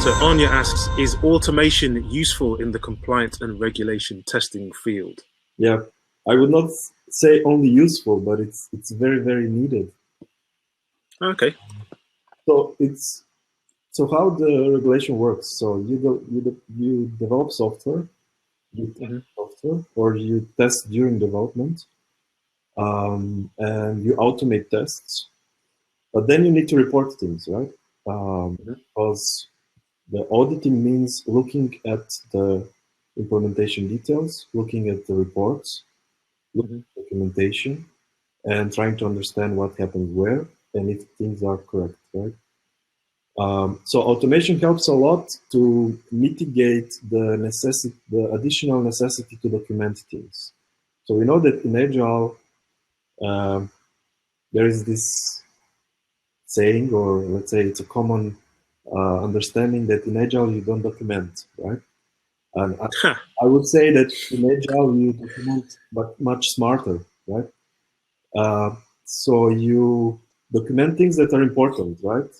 So Anya asks, is automation useful in the compliance and regulation testing field? Yeah, I would not say only useful, but it's very, very needed. Okay. So how the regulation works. So you develop software, you test Hmm. software, or you test during development, and you automate tests. But then you need to report things, right? Because the auditing means looking at the implementation details, looking at the reports, looking at documentation, and trying to understand what happened where and if things are correct, right? So automation helps a lot to mitigate the additional necessity to document things. So we know that in Agile, um, there is this saying, or let's say it's a common understanding that in Agile you don't document, right? And I would say that in Agile you document, but much smarter, right? So you document things that are important, right?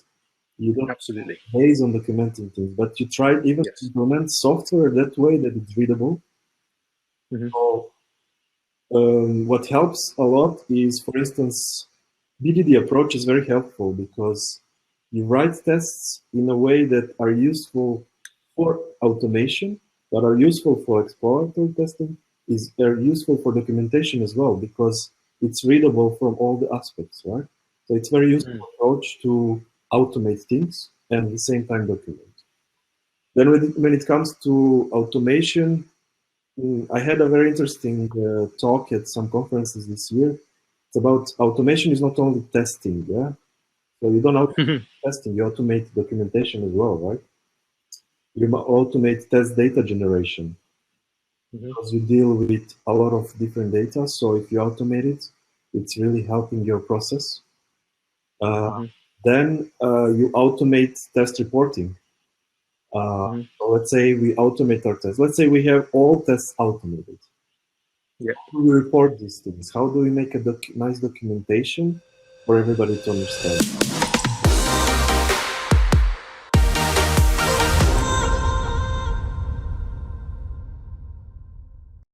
You don't Absolutely. base on documenting things, but you try even to Yes. implement software that way that it's readable. Hmm. So what helps a lot is, for instance, BDD approach is very helpful because you write tests in a way that are useful for automation, that are useful for exploratory testing, they're useful for documentation as well because it's readable from all the aspects, right? So it's very useful approach to automate things and at the same time document. Then when it comes to automation, I had a very interesting talk at some conferences this year. It's about automation is not only testing, yeah? So you don't automate testing, you automate documentation as well, right? You automate test data generation because you deal with a lot of different data. So if you automate it, it's really helping your process. Then you automate test reporting. So let's say we automate our tests. Let's say we have all tests automated. Yeah. How do we report these things? How do we make a nice documentation for everybody to understand?